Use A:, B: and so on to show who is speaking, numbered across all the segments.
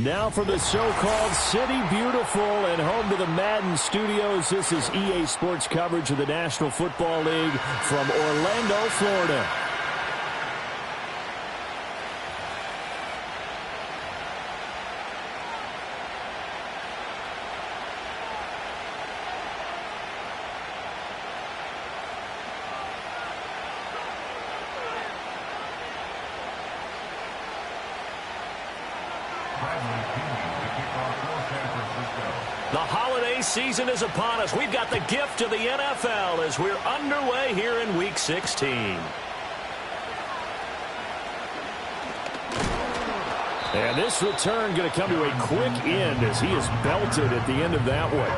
A: Now from the so-called City Beautiful and home to the Madden Studios, this is EA Sports coverage of the National Football League from Orlando, Florida.
B: The holiday season is upon us. We've got the gift of the NFL as we're underway here in Week 16.
A: And this return going to come to a quick end as he is belted at the end of that one.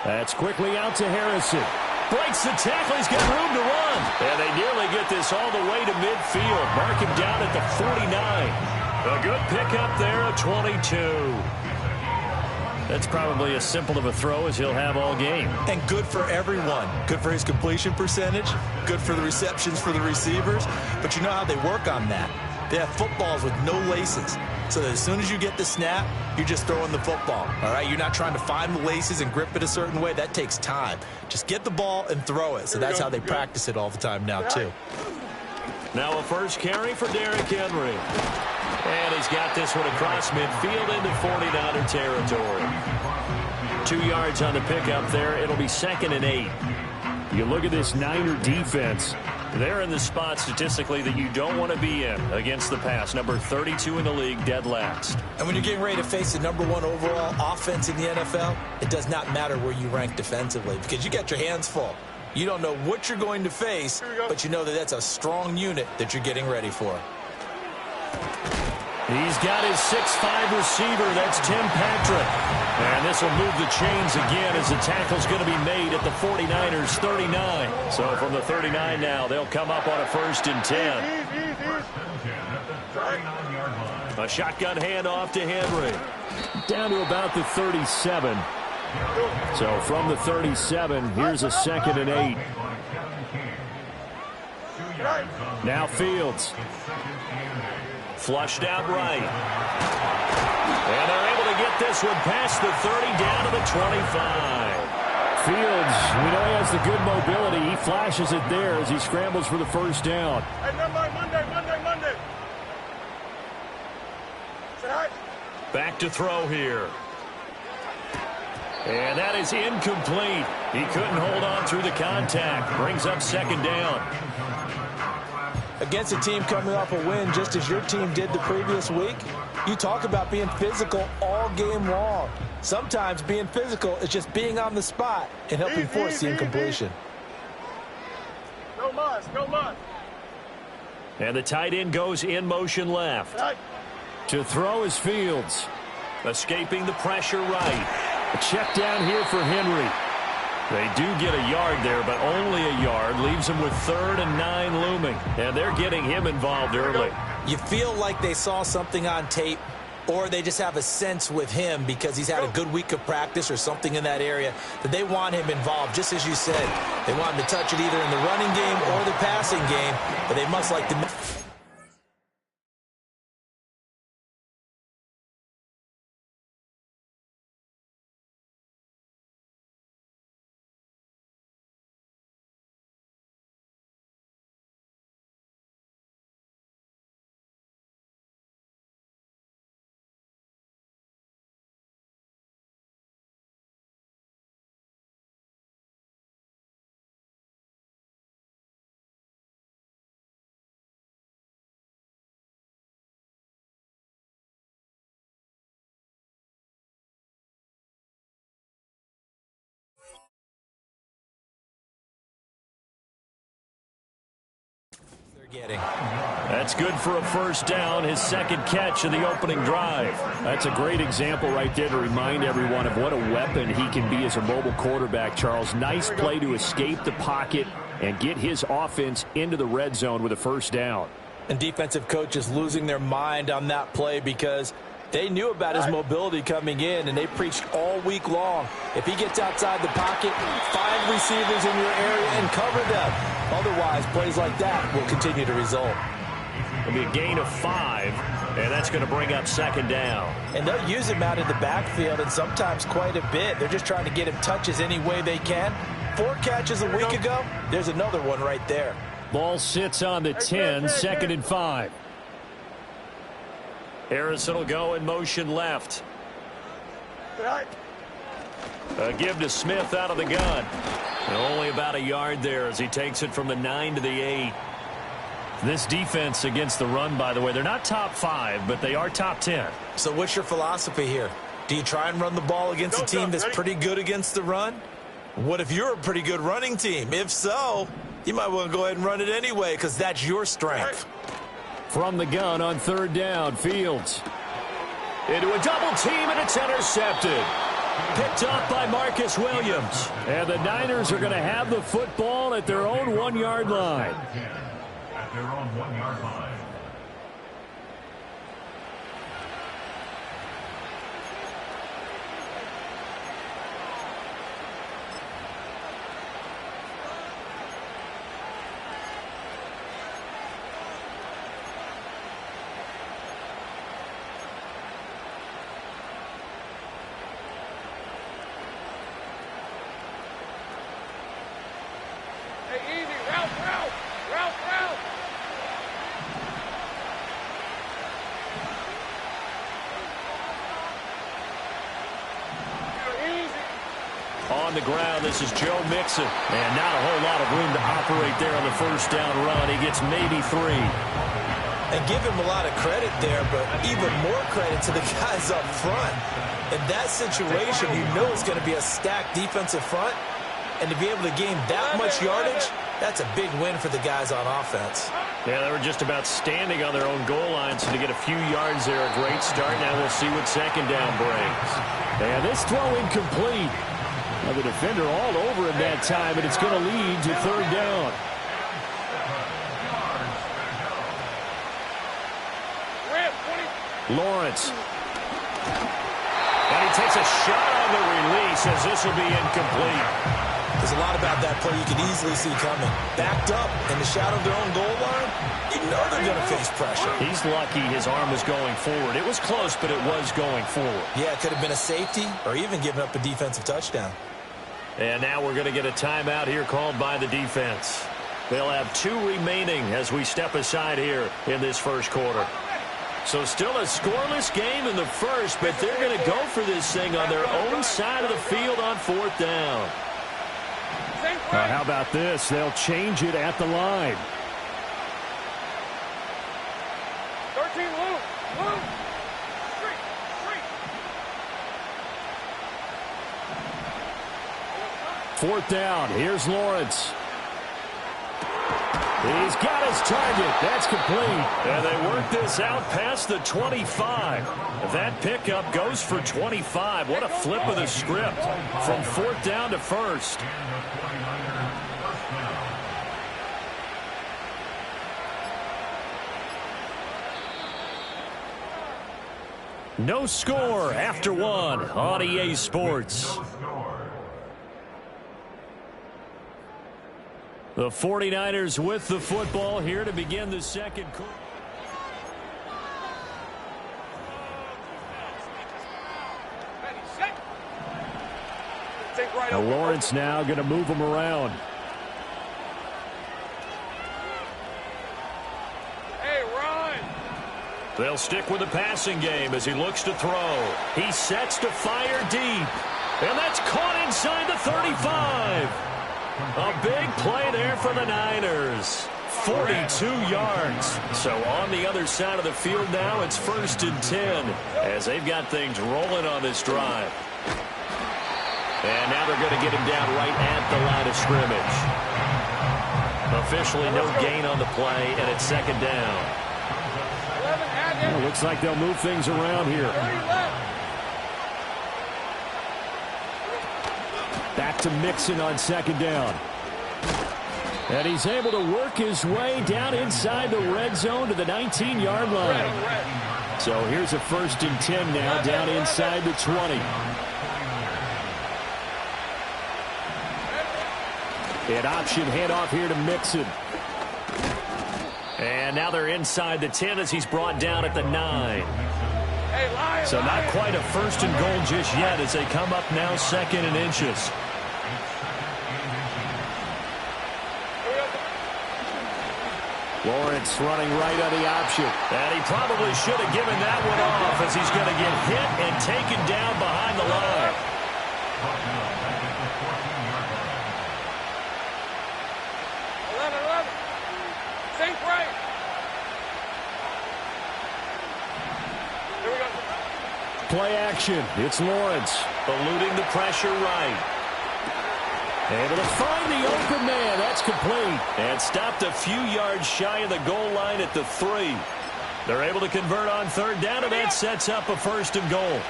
A: That's quickly out to Harrison.
B: Breaks the tackle. He's got room to run. And they nearly get this all the way to midfield. Mark him down at the 49. A good pickup there, a 22. That's probably as simple of a throw as he'll have all game.
C: And good for everyone. Good for his completion percentage. Good for the receptions for the receivers. But you know how they work on that. They have footballs with no laces. So that as soon as you get the snap, you're just throwing the football. All right, you're not trying to find the laces and grip it a certain way. That takes time. Just get the ball and throw it. So that's how they practice it all the time now, too.
B: Now a first carry for Derrick Henry. And he's got this one across midfield into 49er territory. 2 yards on the pickup there. It'll be 2nd and 8.
A: You look at this Niner defense.
B: They're in the spot statistically that you don't want to be in against the pass. Number 32 in the league, dead last.
C: And when you're getting ready to face the #1 overall offense in the NFL, it does not matter where you rank defensively because you got your hands full. You don't know what you're going to face, but you know that that's a strong unit that you're getting ready for.
B: He's got his 6'5 receiver. That's Tim Patrick. And this will move the chains again as the tackle's going to be made at the 49ers 39. So from the 39 now, they'll come up on a 1st and 10. A shotgun handoff to Henry.
A: Down to about the 37. So from the 37, here's a 2nd and 8. Now Fields.
B: Flushed out right. And they're able to get this one past the 30 down to the 25.
A: Fields, we know he has the good mobility. He flashes it there as he scrambles for the first down.
D: Hey, Monday.
B: Back to throw here. And that is incomplete. He couldn't hold on through the contact. Brings up 2nd down.
C: Against a team coming off a win just as your team did the previous week, you talk about being physical all game long. Sometimes being physical is just being on the spot and helping force the incompletion.
D: Go Moss.
B: And the tight end goes in motion left.
A: To throw is Fields.
B: Escaping the pressure right.
A: A check down here for Henry.
B: They do get a yard there, but only a yard. Leaves them with 3rd and 9 looming. And they're getting him involved early.
C: You feel like they saw something on tape, or they just have a sense with him because he's had a good week of practice or something in that area that they want him involved, just as you said. They want him to touch it either in the running game or the passing game, but they must like to...
B: That's good for a first down, his second catch of the opening drive.
A: That's a great example right there to remind everyone of what a weapon he can be as a mobile quarterback, Charles. Nice play to escape the pocket and get his offense into the red zone with a first down.
C: And defensive coaches losing their mind on that play because they knew about his mobility coming in, and they preached all week long. If he gets outside the pocket, find receivers in your area and cover them. Otherwise, plays like that will continue to result.
B: It'll be a gain of 5, and that's going to bring up second down.
C: And they'll use him out in the backfield, and sometimes quite a bit. They're just trying to get him touches any way they can. 4 catches a week ago, there's another one right there.
A: Ball sits on the 10, second and 5.
B: Harrison will go in motion left. A give to Smith out of the gun. And only about a yard there as he takes it from the 9 to the 8. This defense against the run, by the way, they're not top 5, but they are top 10.
C: So what's your philosophy here? Do you try and run the ball against a team that's pretty good against the run? What if you're a pretty good running team? If so, you might want to go ahead and run it anyway because that's your strength.
A: From the gun on third down, Fields.
B: Into a double team, and it's intercepted. Picked up by Marcus Williams.
A: And the Niners are going to have the football at their own 1-yard line.
E: At their own 1-yard line.
B: On the ground, this is Joe Mixon. And not a whole lot of room to operate there on the first down run. He gets maybe 3.
C: And give him a lot of credit there, but even more credit to the guys up front. In that situation, you know it's going to be a stacked defensive front. And to be able to gain that much yardage, that's a big win for the guys on offense.
B: Yeah, they were just about standing on their own goal line, so to get a few yards there, a great start. Now we'll see what second down brings.
A: And this throw incomplete. Now the defender all over him that time, and it's going to lead to third down. Lawrence.
B: And he takes a shot on the release as this will be incomplete.
C: There's a lot about that play you can easily see coming. Backed up in the shadow of their own goal line, you know they're going to face pressure.
B: He's lucky his arm was going forward. It was close, but it was going forward.
C: Yeah, it could have been a safety or even given up a defensive touchdown.
B: And now we're going to get a timeout here called by the defense. They'll have 2 remaining as we step aside here in this first quarter. So still a scoreless game in the first, but they're going to go for this thing on their own side of the field on fourth down.
A: How about this? They'll change it at the line.
D: 13, move.
A: Fourth down. Here's Lawrence. He's got his target. That's complete.
B: And they work this out past the 25. That pickup goes for 25. What a flip of the script from fourth down to first. No score after 1 on EA Sports. The 49ers with the football here to begin the second quarter.
A: Now Lawrence now going to move him around.
D: Hey, run!
B: They'll stick with the passing game as he looks to throw. He sets to fire deep. And that's caught inside the 35. A big play there for the Niners. 42 yards. So on the other side of the field now, it's 1st and 10 as they've got things rolling on this drive. And now they're going to get him down right at the line of scrimmage. Officially no gain on the play, and it's second down.
D: 11, add in.
A: Looks like they'll move things around here.
D: 30 left.
A: Back to Mixon on second down. And he's able to work his way down inside the red zone to the 19-yard line. So here's a 1st and 10 now down inside the 20. An option handoff here to Mixon.
B: And now they're inside the 10 as he's brought down at the 9.
D: Hey, Lion,
B: So not quite a 1st and goal just yet as they come up now 2nd and inches.
A: Lawrence running right on the option.
B: And he probably should have given that one off as he's going to get hit and taken down behind the line.
D: 11. Sink right. Here we go.
A: Play action. It's Lawrence.
B: Eluding the pressure right.
A: Able to find the open man. That's complete.
B: And stopped a few yards shy of the goal line at the 3. They're able to convert on 3rd down, and that sets up a 1st and goal.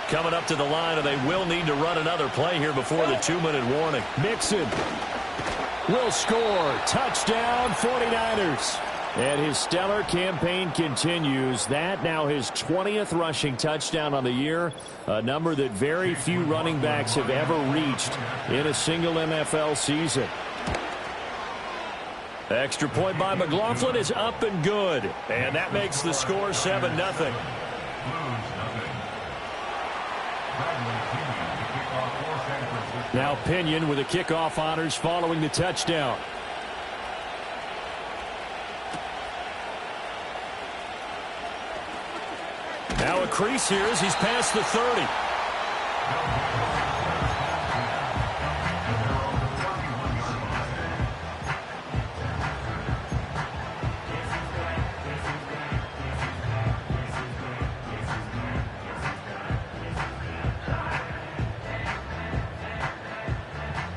B: Coming up to the line, and they will need to run another play here before the 2-minute warning.
A: Mixon will score. Touchdown, 49ers. And his stellar campaign continues. That now his 20th rushing touchdown on the year, a number that very few running backs have ever reached in a single NFL season.
B: Extra point by McLaughlin is up and good. And that makes the score 7-0.
A: Now Pinion with the kickoff honors following the touchdown.
B: Now a crease here as he's past the 30.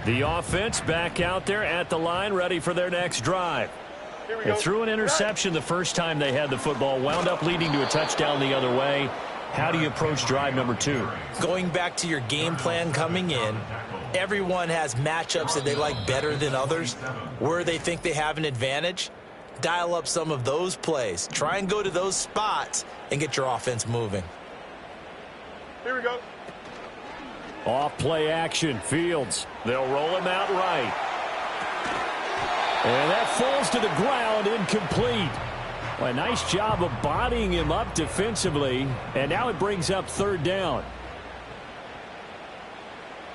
B: The offense back out there at the line, ready for their next drive. They threw an interception the first time they had the football, wound up leading to a touchdown the other way. How do you approach drive number 2?
C: Going back to your game plan coming in, everyone has matchups that they like better than others. Where they think they have an advantage, dial up some of those plays. Try and go to those spots and get your offense moving.
D: Here we go.
A: Off play action. Fields.
B: They'll roll him out right.
A: And that falls to the ground, incomplete. Well, a nice job of bodying him up defensively. And now it brings up 3rd down.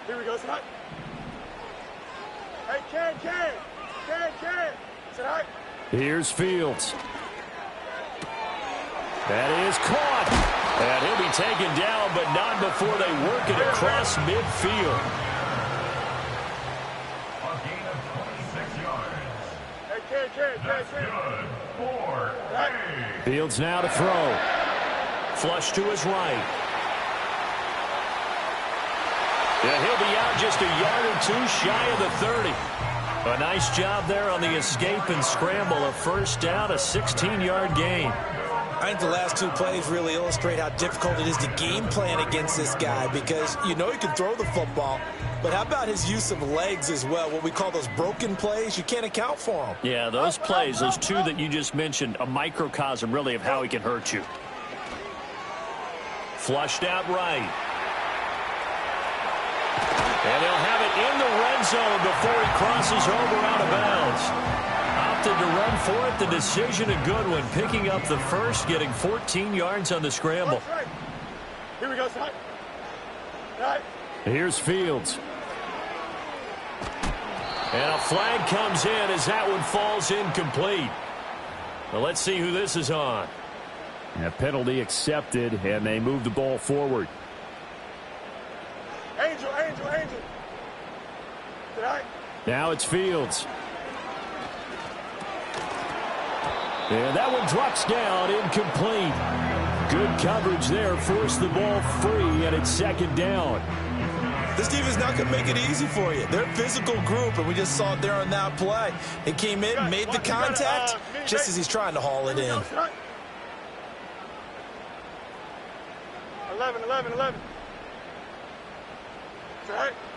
D: Here we go, son. Hey, Ken. Sit high.
A: Here's Fields. That is caught.
B: And he'll be taken down, but not before they work it across midfield.
A: Fields now to throw.
B: Flush to his right. Yeah, he'll be out just a yard or 2 shy of the 30. A nice job there on the escape and scramble. A 1st down, a 16-yard gain.
C: I think the last 2 plays really illustrate how difficult it is to game plan against this guy because you know he can throw the football, but how about his use of legs as well, what we call those broken plays? You can't account for them.
B: Yeah, those plays, those 2 that you just mentioned, a microcosm really of how he can hurt you. Flushed out right. And they'll have it in the red zone before he crosses over out of bounds. Opted to run for it. The decision a good one. Picking up the 1st, getting 14 yards on the scramble.
D: Here we go, son. Right.
A: Here's Fields.
B: And a flag comes in as that one falls incomplete. Well, let's see who this is on.
A: A penalty accepted, and they move the ball forward.
D: Angel. Sit high.
A: Now it's Fields. And that one drops down, incomplete. Good coverage there, forced the ball free, and it's 2nd down.
C: This defense is not going to make it easy for you. They're a physical group, and we just saw it there on that play. They came in, made the contact, just as he's trying to haul it in.
D: 11.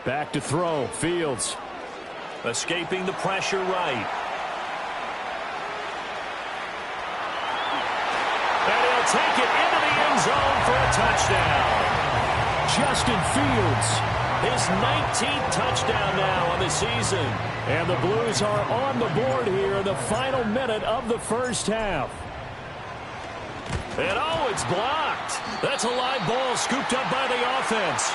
A: Back to throw. Fields.
B: Escaping the pressure right. And he'll take it into the end zone for a touchdown.
A: Justin Fields.
B: His 19th touchdown now on the season.
A: And the Blues are on the board here in the final minute of the first half.
B: And oh, it's blocked. That's a live ball scooped up by the offense.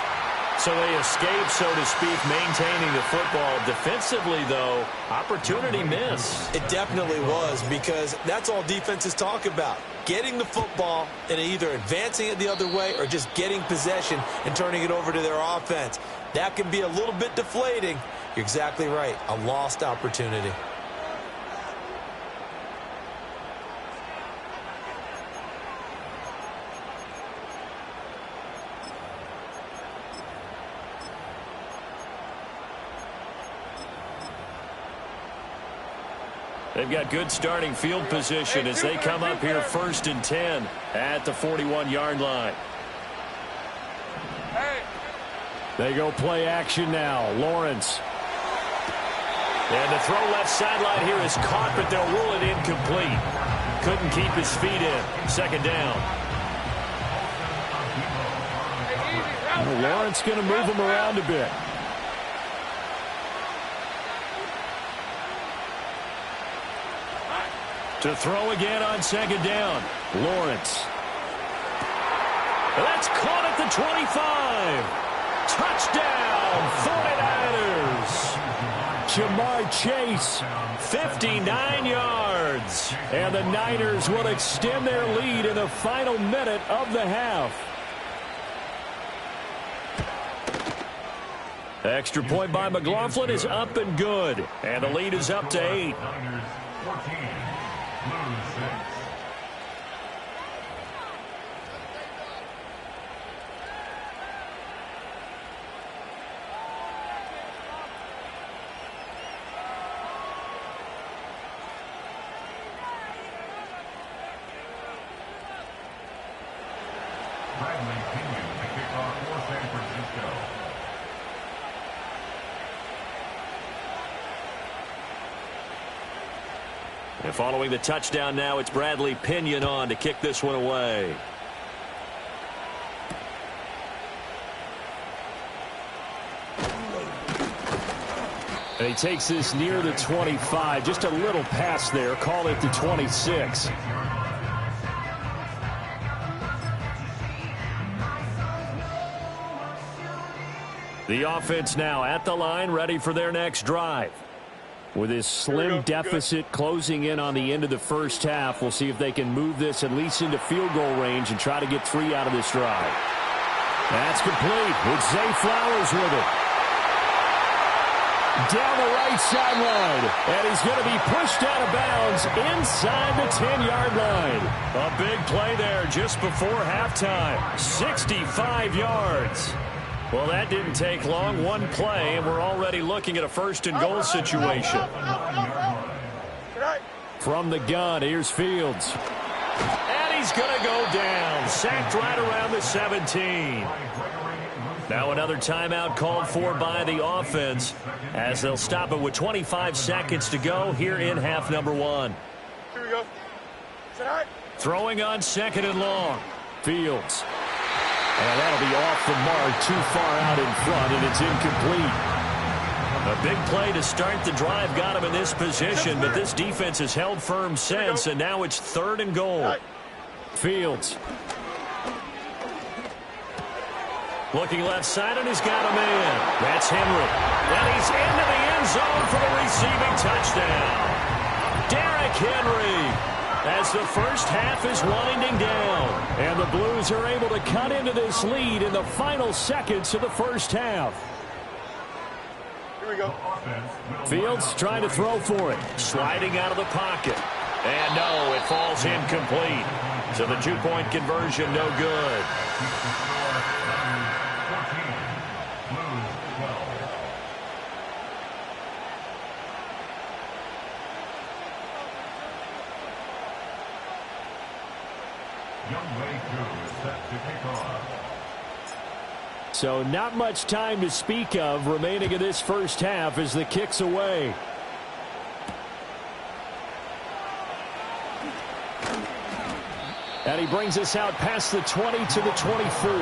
B: So they escape, so to speak, maintaining the football. Defensively, though, opportunity miss.
C: It definitely was, because that's all defenses talk about. Getting the football and either advancing it the other way or just getting possession and turning it over to their offense. That can be a little bit deflating. You're exactly right. A lost opportunity.
B: They've got good starting field position as they come up here 1st and 10 at the 41-yard line.
A: They go play action now. Lawrence.
B: And the throw left sideline here is caught, but they'll rule it incomplete. Couldn't keep his feet in. 2nd down.
A: Well, Lawrence going to move him around a bit.
B: To throw again on 2nd down.
A: Lawrence.
B: That's caught at the 25. Touchdown, 49ers.
A: Jamar Chase.
B: 59 yards.
A: And the Niners will extend their lead in the final minute of the half.
B: Extra point by McLaughlin is up and good. And the lead is up to 8.
E: Niners 14, Blues 6. Bradley Pinion to kick off for San Francisco.
B: And following the touchdown now, it's Bradley Pinion on to kick this one away.
A: And he takes this near the 25. Just a little pass there. Call it the 26. The offense now at the line, ready for their next drive. With this slim deficit closing in on the end of the first half, we'll see if they can move this at least into field goal range and try to get 3 out of this drive. That's complete with Zay Flowers with it. Down the right sideline, and he's going to be pushed out of bounds inside the 10-yard line.
B: A big play there just before halftime. 65 yards. Well, that didn't take long. One play, and we're already looking at a 1st and goal situation.
A: From the gun, here's Fields.
B: And he's going to go down. Sacked right around the 17. Now another timeout called for by the offense as they'll stop it with 25 seconds to go here in half number 1.
D: Here we go.
B: Throwing on 2nd and long.
A: Fields. And that'll be off the mark, too far out in front, and it's incomplete.
B: A big play to start the drive got him in this position, but this defense has held firm since, and now it's 3rd and goal.
A: Fields.
B: Looking left side, and he's got a man. That's Henry. And he's into the end zone for the receiving touchdown. Derrick Henry. As the first half is winding down.
A: And the Blues are able to cut into this lead in the final seconds of the first half.
D: Here we go.
A: Fields trying to throw for it.
B: Sliding out of the pocket. And no, it falls incomplete. So the 2-point conversion no good.
E: Young Wei Koo is set to kick off.
A: So not much time to speak of remaining in this first half as the kick's away. And he brings us out past the 20 to the 24.
E: The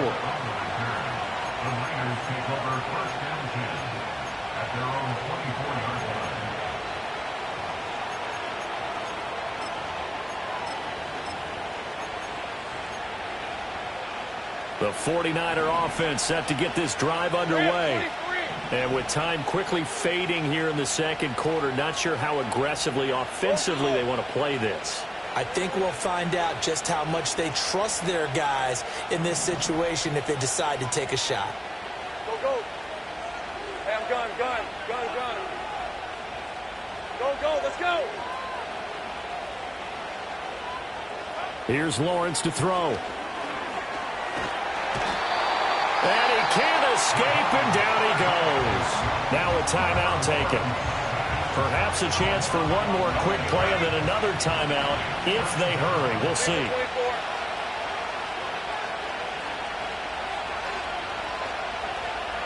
E: Niners take over first and 10 at their own 24-yard line.
B: The 49er offense set to get this drive underway. And with time quickly fading here in the second quarter, not sure how aggressively, offensively they want to play this.
C: I think we'll find out just how much they trust their guys in this situation if they decide to take a shot.
D: Go, go. Hey, I'm gun. Go, let's go.
A: Here's Lawrence to throw.
B: And he can't escape, and down he goes. Now a timeout taken. Perhaps a chance for one more quick play and then another timeout if they hurry. We'll see.
D: 24.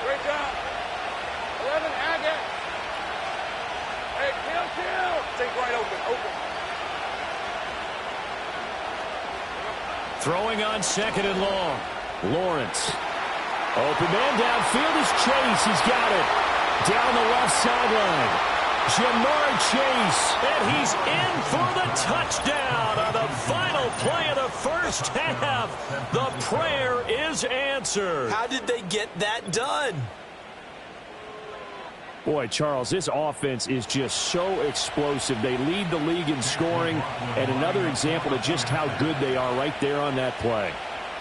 D: Great job. 11, Agate. Hey, kill. Take right open.
A: Throwing on second and long. Lawrence. Open man downfield is Chase. He's got it. Down the left sideline. Ja'Marr Chase.
B: And he's in for the touchdown on the final play of the first half. The prayer is answered.
C: How did they get that done?
A: Boy, Charles, this offense is just so explosive. They lead the league in scoring, and another example of just how good they are right there on that play.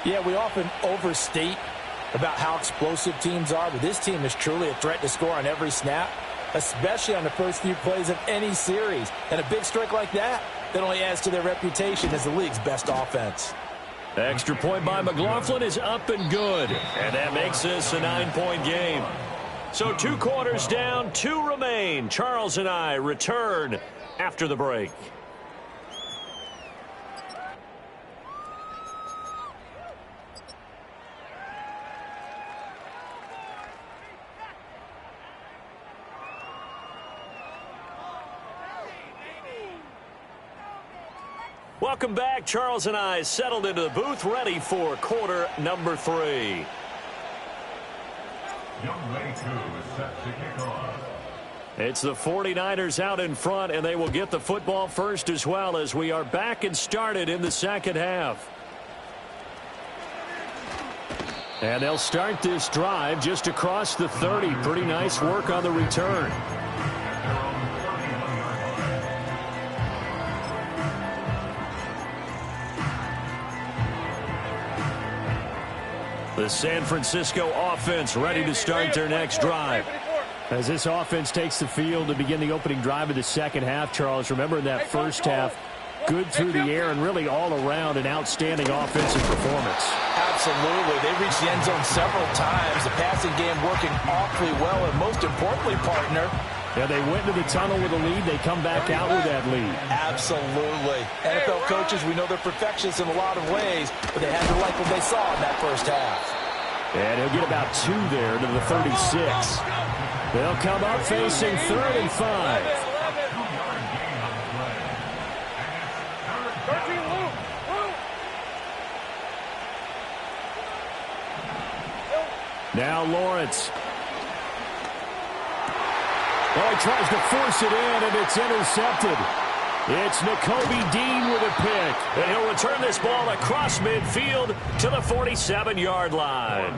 F: Yeah, we often overstate about how explosive teams are, but this team is truly a threat to score on every snap, especially on the first few plays of any series. And a big strike like that only adds to their reputation as the league's best offense.
B: Extra point by McLaughlin is up and good. And that makes this a 9-point game. So 2 quarters down, 2 remain. Charles and I return after the break. Welcome back. Charles and I settled into the booth, ready for quarter number 3.
E: Young Wei Koo is set to kick off.
B: It's the 49ers out in front, and they will get the football first as well as we are back and started in the second half.
A: And they'll start this drive just across the 30. Pretty nice work on the return.
B: The San Francisco offense ready to start their next drive.
A: As this offense takes the field to begin the opening drive of the second half, Charles, remember in that first half, good through the air and really all around an outstanding offensive performance.
F: Absolutely. They reached the end zone several times. The passing game working awfully well, and most importantly, partner,
A: Yeah, they went into the tunnel with a lead. They come back out with that lead.
F: absolutely. NFL coaches, we know they're perfectionists in a lot of ways, but they had to like what they saw in that first half.
A: And he'll get about 2 there to the 36. They'll come up facing 3rd and 5.
D: 13, Luke.
A: Now Lawrence. Oh, he tries to force it in, and it's intercepted. It's Nakobe Dean with a pick.
B: And he'll return this ball across midfield to the 47-yard line.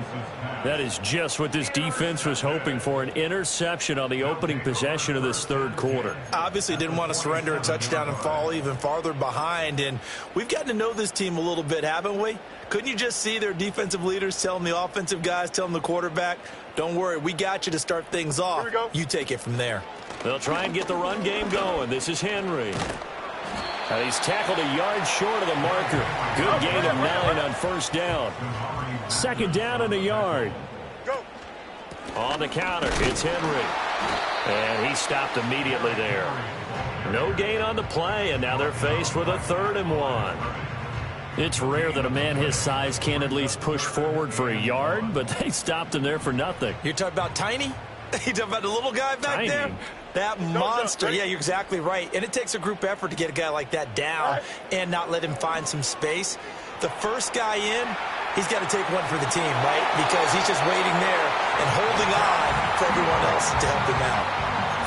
B: That is just what this defense was hoping for, an interception on the opening possession of this third quarter.
C: Obviously didn't want to surrender a touchdown and fall even farther behind. And we've gotten to know this team a little bit, haven't we? Couldn't you just see their defensive leaders telling the offensive guys, telling the quarterback, don't worry, we got you to start things off.
D: Here we go.
C: You take it from there.
B: They'll try and get the run game going. This is Henry. And he's tackled a yard short of the marker. Good gain of 9 on first down.
A: 2nd down and a yard.
D: Go.
B: On the counter, it's Henry. And he stopped immediately there. No gain on the play, and now they're faced with a 3rd and 1. It's rare that a man his size can at least push forward for a yard, but they stopped him there for nothing.
C: You're talking about Tiny? You talking about the little guy back
B: Tiny.
C: there? That monster. Yeah, you're exactly right. And it takes a group effort to get a guy like that down and not let him find some space. The first guy in, he's got to take one for the team, right? Because he's just waiting there and holding on for everyone else to help him out.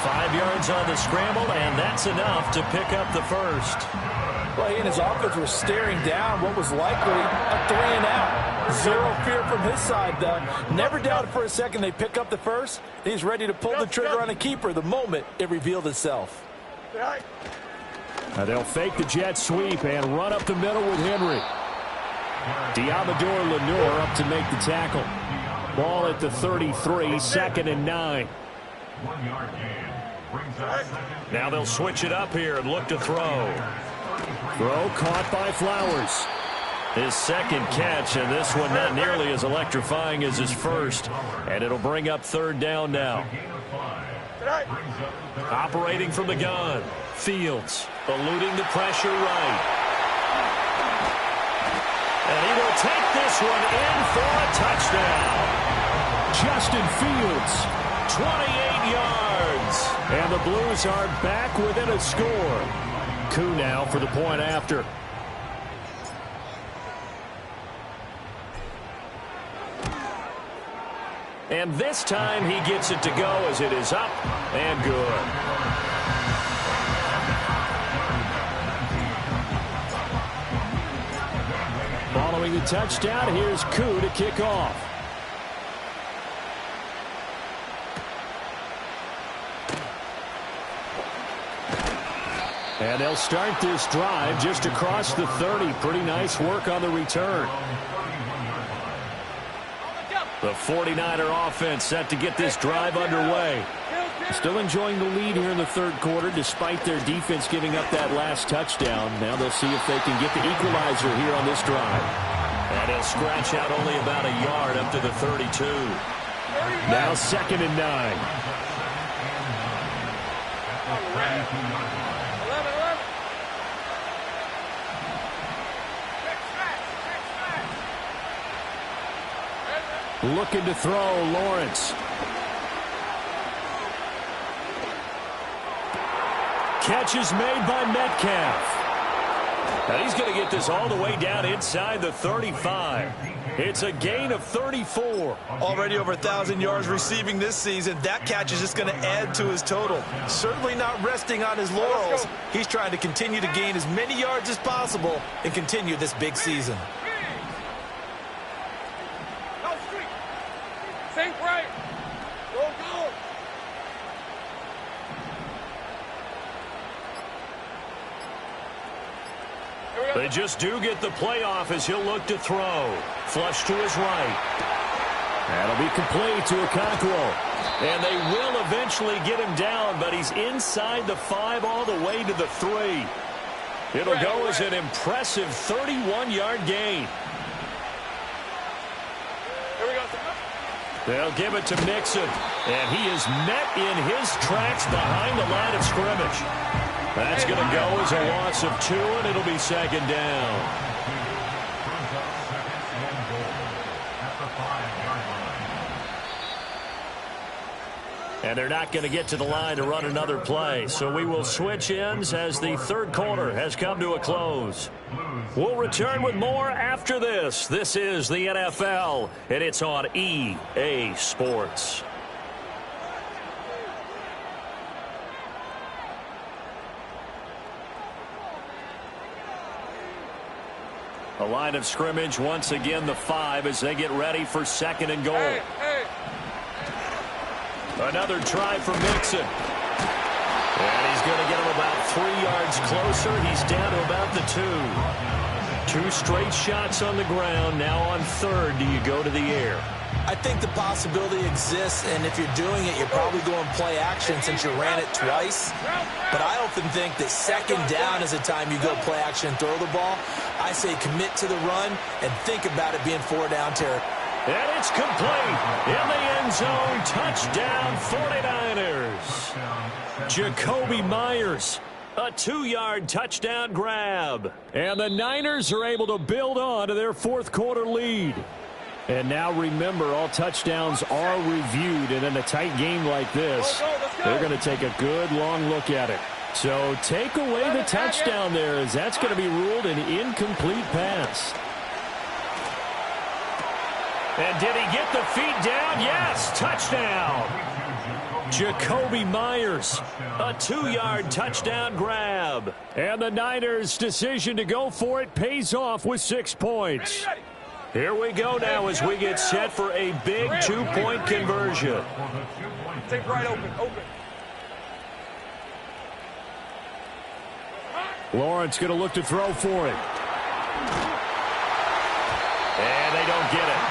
B: 5 yards on the scramble, and that's enough to pick up the first.
F: Well, he and his offense were staring down what was likely a 3-and-out. Zero fear from his side, though. Never doubted for a second they pick up the first. He's ready to pull the trigger on a keeper the moment it revealed itself.
A: Now they'll fake the jet sweep and run up the middle with Henry. Diamador Lenore up to make the tackle. Ball at the 33, 2nd and 9.
E: 1 yard gain. Brings up second.
B: Now they'll switch it up here and look to throw.
A: Throw caught by Flowers.
B: His second catch, and this one not nearly as electrifying as his first. And it'll bring up 3rd down now. Operating from the gun. Fields eluding the pressure right. And he will take this one in for a touchdown.
A: Justin Fields,
B: 28 yards.
A: and the Blues are back within a score. Koo now for the point after.
B: And this time he gets it to go as it is up and good.
A: Following the touchdown, here's Koo to kick off. And they'll start this drive just across the 30. Pretty nice work on the return.
B: The 49er offense set to get this drive underway.
A: Still enjoying the lead here in the third quarter despite their defense giving up that last touchdown. Now they'll see if they can get the equalizer here on this drive.
B: And he'll scratch out only about a yard up to the 32.
A: Now 2nd and 9. Looking to throw, Lawrence. Catch is made by Metcalf.
B: And he's going to get this all the way down inside the 35. It's a gain of 34.
C: Already over 1,000 yards receiving this season. That catch is just going to add to his total. Certainly not resting on his laurels. He's trying to continue to gain as many yards as possible and continue this big season.
D: Think right. Go, go.
B: They just do get the playoff as he'll look to throw. Flush to his right.
A: That'll be complete to Okonkwo.
B: And they will eventually get him down, but he's inside the 5 all the way to the 3. It'll go as an impressive 31-yard gain.
D: Here we go.
B: They'll give it to Mixon, and he is met in his tracks behind the line of scrimmage. That's going to go as a loss of 2, and it'll be 2nd down. And they're not going to get to the line to run another play, so we will switch ends as the third quarter has come to a close. We'll return with more after this. This is the NFL, and it's on EA Sports. A line of scrimmage once again, the 5 as they get ready for 2nd and goal.
D: Hey.
B: Another try for Mixon. And he's going to get him about 3 yards closer. He's down to about the 2. 2 straight shots on the ground. Now on 3rd, do you go to the air?
C: I think the possibility exists, and if you're doing it, you're probably going play action since you ran it twice. But I often think that 2nd down is the time you go play action and throw the ball. I say commit to the run and think about it being 4-down territory.
B: And it's complete in the end zone. Touchdown 49ers. Jakobi Meyers A 2-yard touchdown grab.
A: And the Niners are able to build on to their fourth quarter lead. And now remember, all touchdowns are reviewed. And in a tight game like this, they're going to take a good long look at it. So take away the touchdown there, as that's going to be ruled an incomplete pass.
B: And did he get the feet down? Yes, touchdown. Jakobi Meyers, a 2-yard touchdown grab.
A: And the Niners' decision to go for it pays off with 6 points.
B: Here we go now as we get set for a big 2-point conversion.
D: Take right open.
A: Lawrence going to look to throw for it.
B: And they don't get it.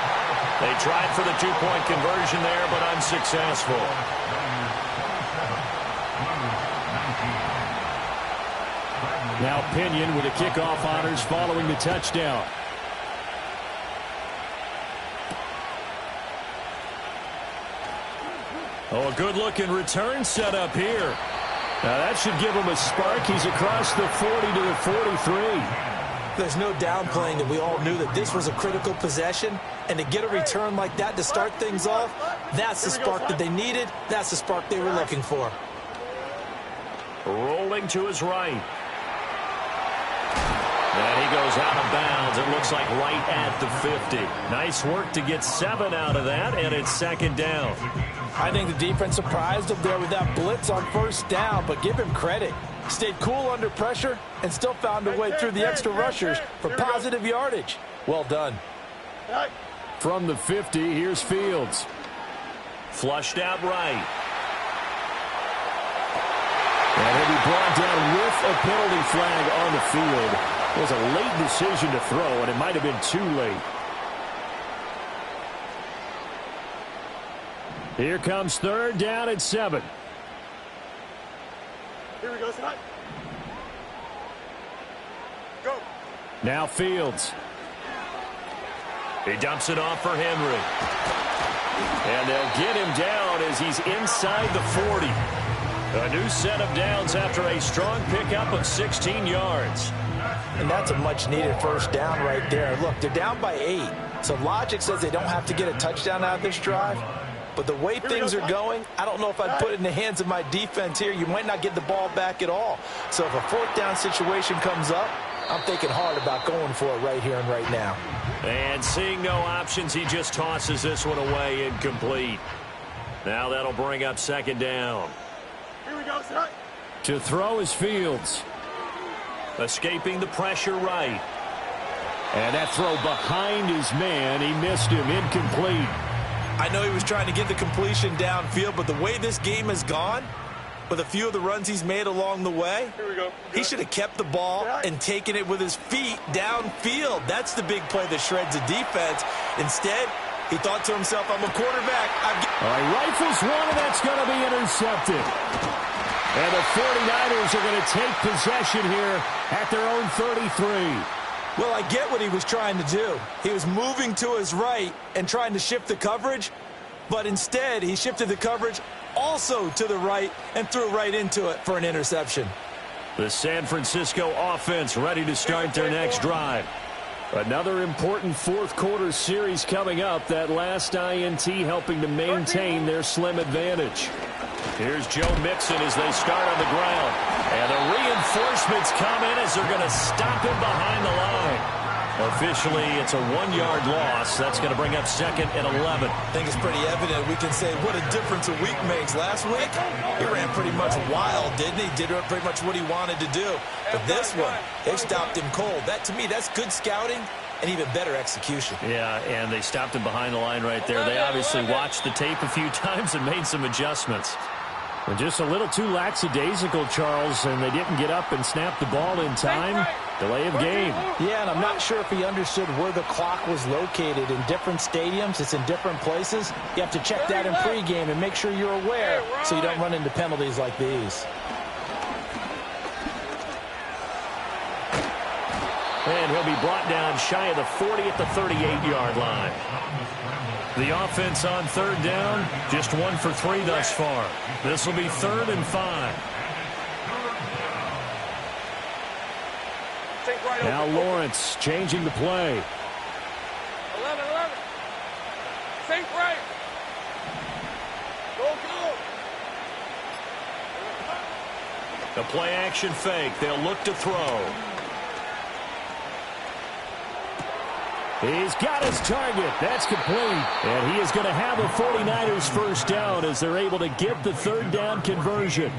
B: They tried for the 2-point conversion there, but unsuccessful.
A: Now Pinion with the kickoff honors following the touchdown.
B: Oh, a good-looking return set up here.
A: Now that should give him a spark. He's across the 40 to the 43.
F: There's no downplaying that we all knew that this was a critical possession, and to get a return like that to start things off, that's the spark that they needed. That's the spark they were looking for.
B: Rolling to his right. And he goes out of bounds. It looks like right at the 50. Nice work to get 7 out of that, and it's second down.
F: I think the defense surprised him there with that blitz on first down, but give him credit. Stayed cool under pressure and still found a way through the extra rushers for positive yardage. Well done.
A: From the 50, here's Fields.
B: Flushed out right.
A: And he'll be brought down with a penalty flag on the field. It was a late decision to throw, and it might have been too late. Here comes third down and 7.
D: Here we go, son. Go.
A: Now Fields.
B: He dumps it off for Henry.
A: And they'll get him down as he's inside the 40.
B: A new set of downs after a strong pickup of 16 yards.
F: And that's a much-needed first down right there. Look, they're down by 8. So logic says they don't have to get a touchdown out of this drive. But the way things are going, I don't know if I'd put it in the hands of my defense here. You might not get the ball back at all. So if a fourth down situation comes up, I'm thinking hard about going for it right here and right now.
B: And seeing no options, he just tosses this one away incomplete. Now that'll bring up second down.
D: Here we go, son.
A: To throw is Fields.
B: Escaping the pressure right.
A: And that throw behind his man. He missed him. Incomplete.
C: I know he was trying to get the completion downfield, but the way this game has gone, with a few of the runs he's made along the way,
D: Here we go.
C: he should have kept the ball and taken it with his feet downfield. That's the big play that shreds a defense. Instead, he thought to himself, I'm a quarterback.
A: All right, rifles one, and that's going to be intercepted. And the 49ers are going to take possession here at their own 33.
C: Well, I get what he was trying to do. He was moving to his right and trying to shift the coverage, but instead he shifted the coverage also to the right and threw right into it for an interception.
B: The San Francisco offense ready to start their next drive.
A: Another important fourth quarter series coming up. That last INT helping to maintain their slim advantage.
B: Here's Joe Mixon as they start on the ground. And the reinforcements come in as they're going to stop him behind the line. Officially, it's a 1-yard loss. That's going to bring up second and 11.
C: I think it's pretty evident. We can say what a difference a week makes. Last week, he ran pretty much wild, didn't he? Did pretty much what he wanted to do. But this one, they stopped him cold. That, to me, that's good scouting and even better execution.
B: Yeah, and they stopped him behind the line right there. They obviously watched the tape a few times and made some adjustments.
A: And just a little too lackadaisical, Charles, and they didn't get up and snap the ball in time. Delay of game.
F: Yeah, and I'm not sure if he understood where the clock was located. In different stadiums, it's in different places. You have to check that in pregame and make sure you're aware so you don't run into penalties like these.
B: And he'll be brought down shy of the 40 at the 38-yard line. The offense on third down, just 1 for 3 thus far. This will be 3rd and 5.
D: Sink right
A: Now
D: open.
A: Lawrence changing the play.
D: 11, 11. Sink right. Go, go.
B: The play action fake. They'll look to throw.
A: He's got his target. That's complete. And he is going to have a 49ers first down as they're able to get the third down conversion.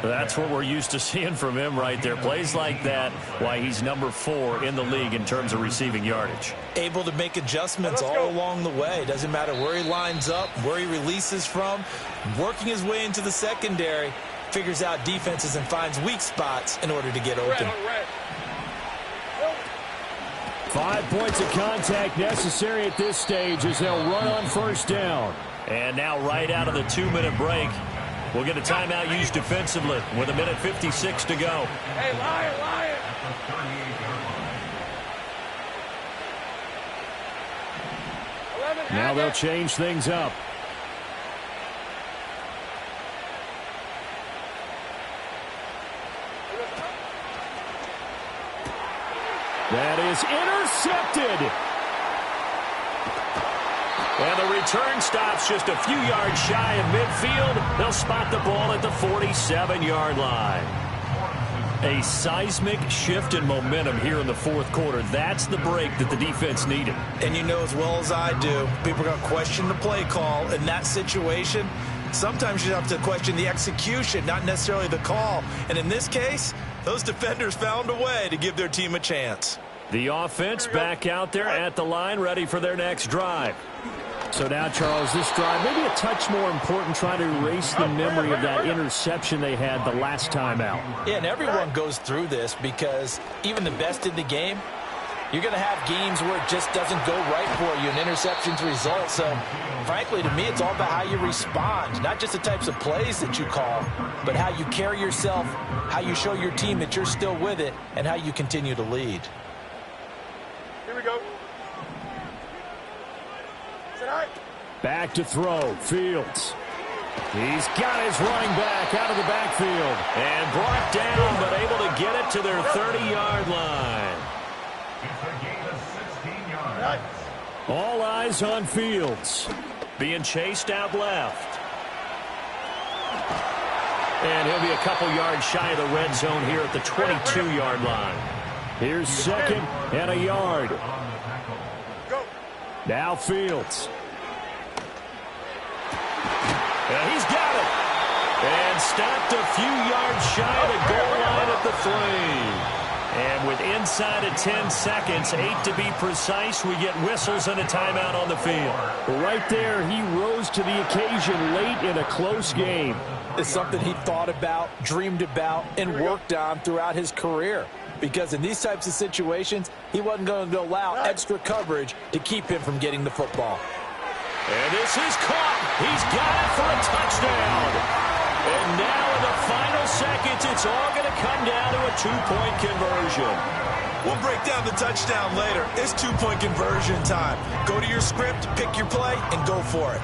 B: That's what we're used to seeing from him right there. Plays like that, why he's number 4 in the league in terms of receiving yardage.
F: Able to make adjustments all along the way. Doesn't matter where he lines up, where he releases from. Working his way into the secondary, figures out defenses and finds weak spots in order to get open.
A: 5 points of contact necessary at this stage as they'll run on first down.
B: And now right out of the 2-minute break, we'll get a timeout used defensively with 1:56 to go.
D: Hey, Lion, Lion.
A: Now they'll change things up. That is intercepted.
B: And the return stops just a few yards shy of midfield. They'll spot the ball at the 47-yard line. A seismic shift in momentum here in the fourth quarter. That's the break that the defense needed.
F: And you know as well as I do, people are going to question the play call in that situation. Sometimes you have to question the execution, not necessarily the call. And in this case, those defenders found a way to give their team a chance.
B: The offense back out there at the line, ready for their next drive.
A: So now, Charles, this drive, maybe a touch more important, trying to erase the memory of that interception they had the last time out.
F: Yeah, and everyone goes through this because even the best in the game, you're going to have games where it just doesn't go right for you and interceptions result. So, frankly, to me, it's all about how you respond, not just the types of plays that you call, but how you carry yourself, how you show your team that you're still with it, and how you continue to lead.
D: Here we go.
A: Back to throw, Fields. He's got his running back out of the backfield.
B: And brought down, but able to get it to their 30-yard line.
E: It's a gain of 16 yards.
A: All eyes on Fields.
B: Being chased out left. And he'll be a couple yards shy of the red zone here at the 22-yard line.
A: Here's second and a yard. Now Fields.
B: And he's got it. And stopped a few yards shy of the goal line at the 3. And with inside of 10 seconds, 8 to be precise, we get whistles and a timeout on the field.
A: Right there, he rose to the occasion late in a close game.
F: It's something he thought about, dreamed about, and worked on throughout his career. Because in these types of situations, he wasn't going to allow extra coverage to keep him from getting the football.
B: And this is caught. He's got it for a touchdown. And now in the final seconds, it's all going to come down to a 2-point conversion.
C: We'll break down the touchdown later. It's 2-point conversion time. Go to your script, pick your play, and go for it.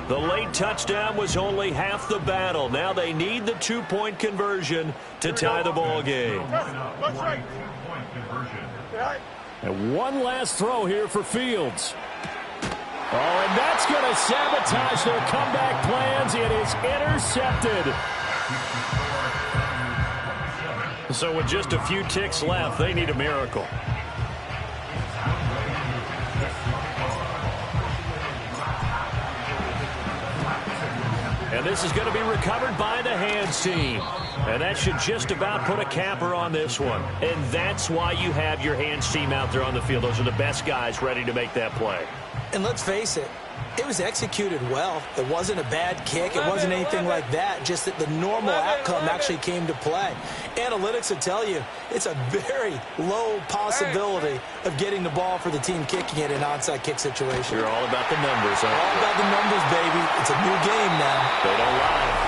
B: The late touchdown was only half the battle. Now they need the 2-point conversion to tie the ball game.
A: And one last throw here for Fields. Oh, and that's going to sabotage their comeback plans. It is intercepted.
B: So with just a few ticks left, they need a miracle. And this is going to be recovered by the hands team. And that should just about put a capper on this one. And that's why you have your hands team out there on the field. Those are the best guys ready to make that play.
F: And let's face it, it was executed well. It wasn't a bad kick. It wasn't anything like that. Just that the normal outcome actually came to play. Analytics will tell you it's a very low possibility of getting the ball for the team kicking it in an onside kick situation.
B: You're all about the numbers, aren't you?
F: All about the numbers, baby. It's a new game now.
B: They don't lie.